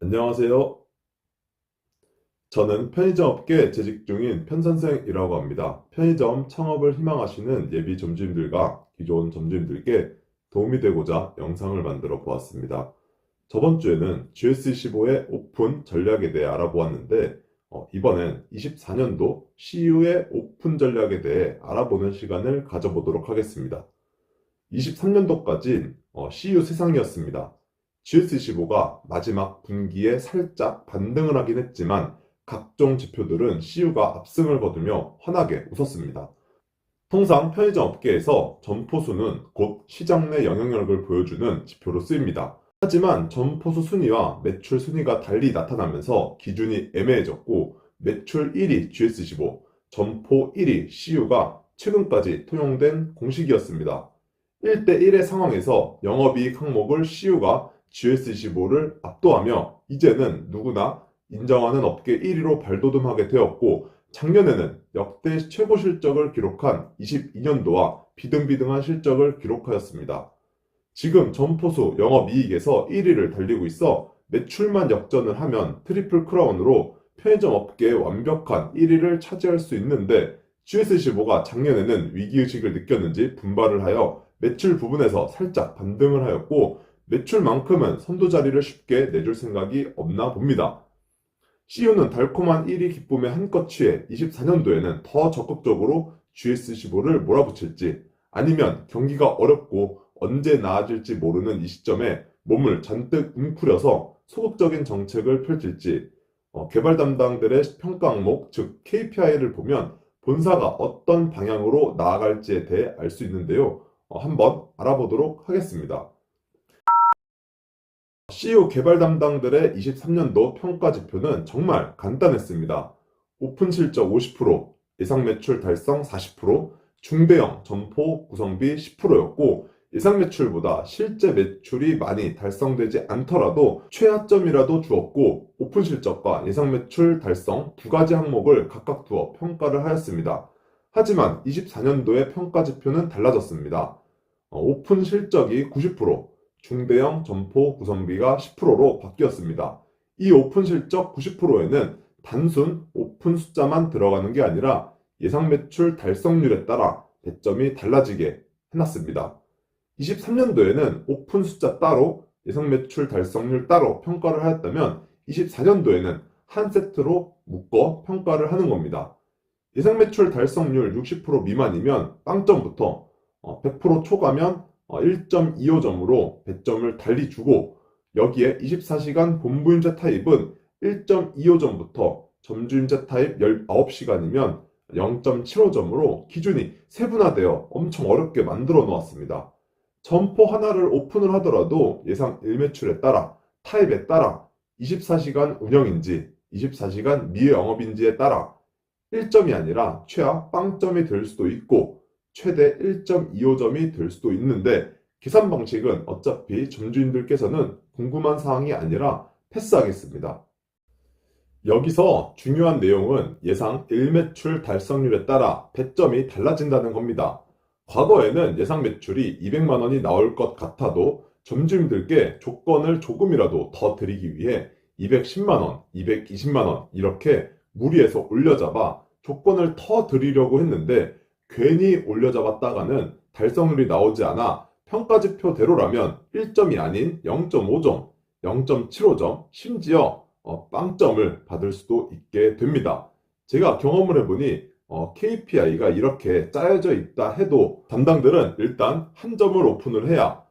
안녕하세요. 저는 편의점 업계에 재직 중인 편선생이라고 합니다. 편의점 창업을 희망하시는 예비 점주님들과 기존 점주님들께 도움이 되고자 영상을 만들어 보았습니다. 저번 주에는 GS15의 오픈 전략에 대해 알아보았는데 이번엔 24년도 CU의 오픈 전략에 대해 알아보는 시간을 가져보도록 하겠습니다. 23년도까지 CU 세상이었습니다. GS15가 마지막 분기에 살짝 반등을 하긴 했지만 각종 지표들은 CU가 압승을 거두며 환하게 웃었습니다. 통상 편의점 업계에서 점포수는 곧 시장 내 영향력을 보여주는 지표로 쓰입니다. 하지만 점포수 순위와 매출 순위가 달리 나타나면서 기준이 애매해졌고 매출 1위 GS15, 점포 1위 CU가 최근까지 통용된 공식이었습니다. 1대1의 상황에서 영업이익 항목을 CU가 GS25를 압도하며 이제는 누구나 인정하는 업계 1위로 발돋움하게 되었고 작년에는 역대 최고 실적을 기록한 22년도와 비등비등한 실적을 기록하였습니다. 지금 점포수 영업이익에서 1위를 달리고 있어 매출만 역전을 하면 트리플 크라운으로 편의점 업계의 완벽한 1위를 차지할 수 있는데 GS15가 작년에는 위기의식을 느꼈는지 분발을 하여 매출 부분에서 살짝 반등을 하였고 매출만큼은 선두 자리를 쉽게 내줄 생각이 없나 봅니다. CU는 달콤한 1위 기쁨에 한껏 취해 24년도에는 더 적극적으로 GS15를 몰아붙일지 아니면 경기가 어렵고 언제 나아질지 모르는 이 시점에 몸을 잔뜩 웅크려서 소극적인 정책을 펼칠지 개발 담당들의 평가 항목 즉 KPI를 보면 본사가 어떤 방향으로 나아갈지에 대해 알 수 있는데요. 한번 알아보도록 하겠습니다. CEO 개발 담당들의 23년도 평가 지표는 정말 간단했습니다. 오픈 실적 50%, 예상 매출 달성 40%, 중대형 점포 구성비 10%였고 예상 매출보다 실제 매출이 많이 달성되지 않더라도 최하점이라도 주었고 오픈 실적과 예상 매출 달성 두 가지 항목을 각각 두어 평가를 하였습니다. 하지만 24년도의 평가 지표는 달라졌습니다. 오픈 실적이 90%, 중대형 점포 구성비가 10%로 바뀌었습니다. 이 오픈 실적 90%에는 단순 오픈 숫자만 들어가는 게 아니라 예상 매출 달성률에 따라 배점이 달라지게 해놨습니다. 23년도에는 오픈 숫자 따로 예상 매출 달성률 따로 평가를 하였다면 24년도에는 한 세트로 묶어 평가를 하는 겁니다. 예상 매출 달성률 60% 미만이면 빵점부터 100% 초과면 1.25점으로 배점을 달리 주고 여기에 24시간 본부임자 타입은 1.25점부터 점주임자 타입 19시간이면 0.75점으로 기준이 세분화되어 엄청 어렵게 만들어 놓았습니다. 점포 하나를 오픈을 하더라도 예상 일매출에 따라 타입에 따라 24시간 운영인지 24시간 미영업인지에 따라 1점이 아니라 최하 0점이 될 수도 있고 최대 1.25점이 될 수도 있는데 계산 방식은 어차피 점주인들께서는 궁금한 사항이 아니라 패스하겠습니다. 여기서 중요한 내용은 예상 일매출 달성률에 따라 배점이 달라진다는 겁니다. 과거에는 예상 매출이 200만 원이 나올 것 같아도 점주님들께 조건을 조금이라도 더 드리기 위해 210만 원, 220만 원 이렇게 무리해서 올려잡아 조건을 더 드리려고 했는데 괜히 올려잡았다가는 달성률이 나오지 않아 평가지표대로라면 1점이 아닌 0.5점, 0.75점, 심지어 빵점을 받을 수도 있게 됩니다. 제가 경험을 해보니 KPI가 이렇게 짜여져 있다 해도 담당들은 일단 한 점을 오픈을 해야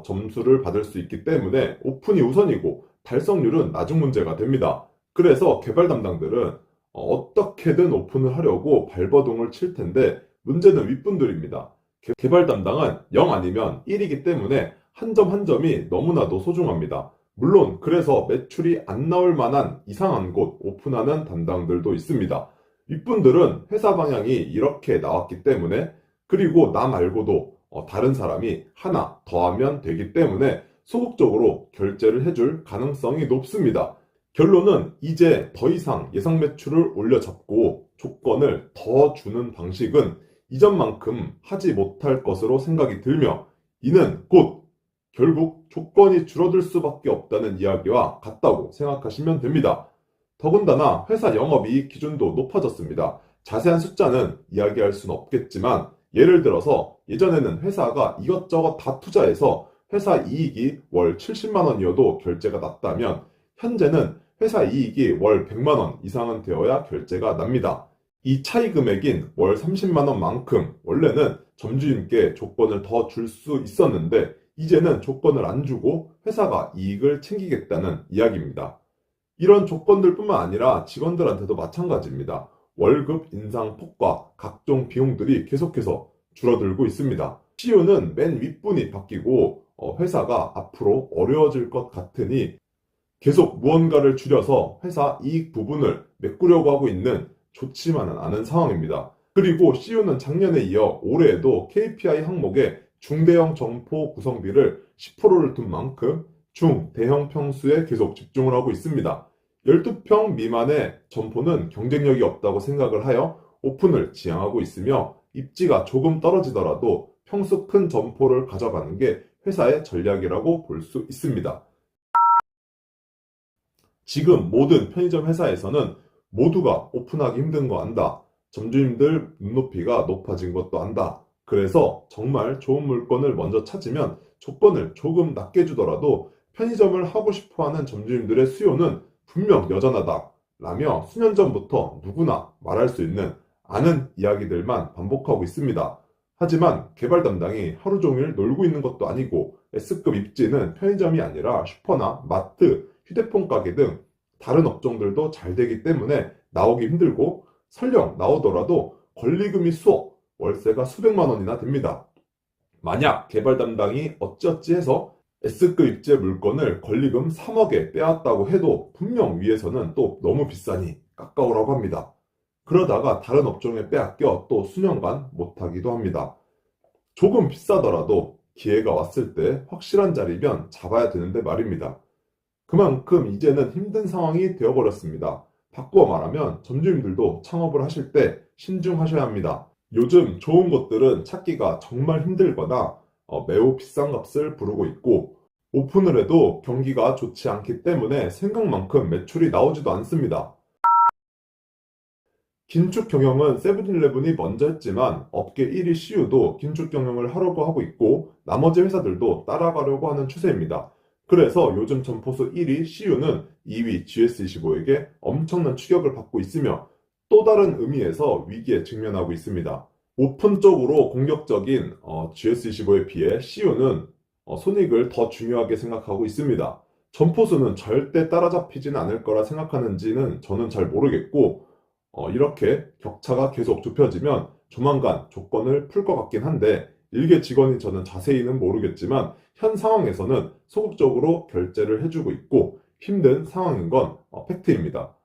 점수를 받을 수 있기 때문에 오픈이 우선이고 달성률은 나중 문제가 됩니다. 그래서 개발 담당들은 어떻게든 오픈을 하려고 발버둥을 칠 텐데 문제는 윗분들입니다. 개발 담당은 0 아니면 1이기 때문에 한 점 한 점이 너무나도 소중합니다. 물론 그래서 매출이 안 나올 만한 이상한 곳 오픈하는 담당들도 있습니다. 윗분들은 회사 방향이 이렇게 나왔기 때문에 그리고 나 말고도 다른 사람이 하나 더하면 되기 때문에 소극적으로 결제를 해줄 가능성이 높습니다. 결론은 이제 더 이상 예상 매출을 올려잡고 조건을 더 주는 방식은 이전만큼 하지 못할 것으로 생각이 들며 이는 곧 결국 조건이 줄어들 수밖에 없다는 이야기와 같다고 생각하시면 됩니다. 더군다나 회사 영업이익 기준도 높아졌습니다. 자세한 숫자는 이야기할 수는 없겠지만 예를 들어서 예전에는 회사가 이것저것 다 투자해서 회사 이익이 월 70만 원이어도 결제가 났다면 현재는 회사 이익이 월 100만 원 이상은 되어야 결제가 납니다. 이 차이 금액인 월 30만 원만큼 원래는 점주님께 조건을 더 줄 수 있었는데 이제는 조건을 안 주고 회사가 이익을 챙기겠다는 이야기입니다. 이런 조건들뿐만 아니라 직원들한테도 마찬가지입니다. 월급 인상 폭과 각종 비용들이 계속해서 줄어들고 있습니다. CEO는 맨 윗분이 바뀌고 회사가 앞으로 어려워질 것 같으니 계속 무언가를 줄여서 회사 이익 부분을 메꾸려고 하고 있는 좋지만은 않은 상황입니다. 그리고 CEO는 작년에 이어 올해에도 KPI 항목에 중대형 점포 구성비를 10%를 둔 만큼 중대형 평수에 계속 집중을 하고 있습니다. 12평 미만의 점포는 경쟁력이 없다고 생각을 하여 오픈을 지향하고 있으며 입지가 조금 떨어지더라도 평수 큰 점포를 가져가는 게 회사의 전략이라고 볼 수 있습니다. 지금 모든 편의점 회사에서는 모두가 오픈하기 힘든 거 안다. 점주님들 눈높이가 높아진 것도 안다. 그래서 정말 좋은 물건을 먼저 찾으면 조건을 조금 낮게 주더라도 편의점을 하고 싶어 하는 점주님들의 수요는 분명 여전하다. 라며 수년 전부터 누구나 말할 수 있는 아는 이야기들만 반복하고 있습니다. 하지만 개발 담당이 하루 종일 놀고 있는 것도 아니고 S급 입지는 편의점이 아니라 슈퍼나 마트, 휴대폰 가게 등 다른 업종들도 잘 되기 때문에 나오기 힘들고 설령 나오더라도 권리금이 수억, 월세가 수백만 원이나 됩니다. 만약 개발 담당이 어찌어찌 해서 S급 입지의 물건을 권리금 3억에 빼왔다고 해도 분명 위에서는 또 너무 비싸니 깎아오라고 합니다. 그러다가 다른 업종에 빼앗겨 또 수년간 못하기도 합니다. 조금 비싸더라도 기회가 왔을 때 확실한 자리면 잡아야 되는데 말입니다. 그만큼 이제는 힘든 상황이 되어버렸습니다. 바꾸어 말하면 점주님들도 창업을 하실 때 신중하셔야 합니다. 요즘 좋은 곳들은 찾기가 정말 힘들거나 매우 비싼 값을 부르고 있고 오픈을 해도 경기가 좋지 않기 때문에 생각만큼 매출이 나오지도 않습니다. 긴축 경영은 세븐일레븐이 먼저 했지만 업계 1위 CU도 긴축 경영을 하려고 하고 있고 나머지 회사들도 따라가려고 하는 추세입니다. 그래서 요즘 점포수 1위 CU는 2위 GS25에게 엄청난 추격을 받고 있으며 또 다른 의미에서 위기에 직면하고 있습니다. 오픈 쪽으로 공격적인 GS25에 비해 CU는 손익을 더 중요하게 생각하고 있습니다. 점포수는 절대 따라잡히지는 않을 거라 생각하는지는 저는 잘 모르겠고 이렇게 격차가 계속 좁혀지면 조만간 조건을 풀 것 같긴 한데 일개 직원이 저는 자세히는 모르겠지만 현 상황에서는 소극적으로 결제를 해주고 있고 힘든 상황인 건 팩트입니다.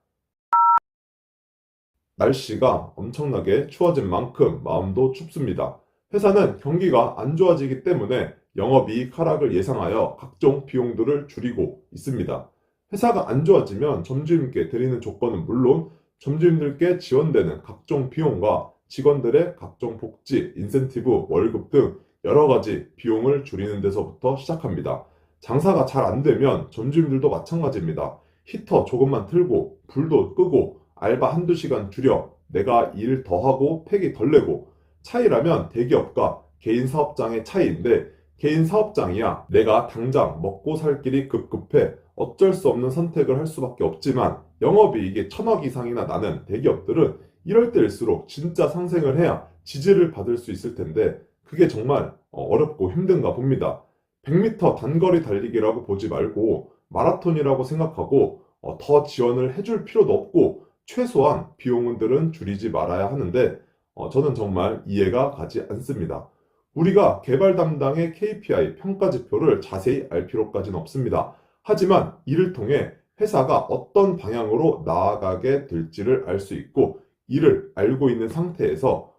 날씨가 엄청나게 추워진 만큼 마음도 춥습니다. 회사는 경기가 안 좋아지기 때문에 영업이익 하락을 예상하여 각종 비용들을 줄이고 있습니다. 회사가 안 좋아지면 점주님께 드리는 조건은 물론 점주님들께 지원되는 각종 비용과 직원들의 각종 복지, 인센티브, 월급 등 여러 가지 비용을 줄이는 데서부터 시작합니다. 장사가 잘 안 되면 점주님들도 마찬가지입니다. 히터 조금만 틀고 불도 끄고 알바 한두 시간 줄여 내가 일 더 하고 팩이 덜 내고 차이라면 대기업과 개인 사업장의 차이인데 개인 사업장이야 내가 당장 먹고 살 길이 급급해 어쩔 수 없는 선택을 할 수밖에 없지만 영업이익이 1,000억 이상이나 나는 대기업들은 이럴 때일수록 진짜 상생을 해야 지지를 받을 수 있을 텐데 그게 정말 어렵고 힘든가 봅니다. 100m 단거리 달리기라고 보지 말고 마라톤이라고 생각하고 더 지원을 해줄 필요도 없고 최소한 비용들은 줄이지 말아야 하는데 저는 정말 이해가 가지 않습니다. 우리가 개발 담당의 KPI 평가지표를 자세히 알 필요까지는 없습니다. 하지만 이를 통해 회사가 어떤 방향으로 나아가게 될지를 알 수 있고 이를 알고 있는 상태에서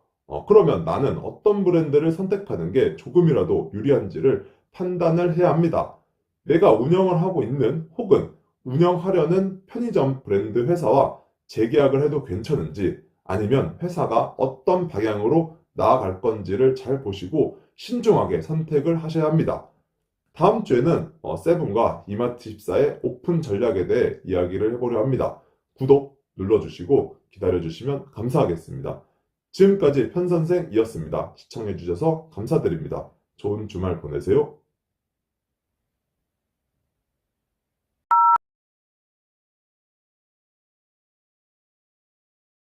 그러면 나는 어떤 브랜드를 선택하는 게 조금이라도 유리한지를 판단을 해야 합니다. 내가 운영을 하고 있는 혹은 운영하려는 편의점 브랜드 회사와 재계약을 해도 괜찮은지 아니면 회사가 어떤 방향으로 나아갈 건지를 잘 보시고 신중하게 선택을 하셔야 합니다. 다음 주에는 세븐과 이마트24의 오픈 전략에 대해 이야기를 해보려 합니다. 구독 눌러주시고 기다려주시면 감사하겠습니다. 지금까지 편선생이었습니다. 시청해주셔서 감사드립니다. 좋은 주말 보내세요.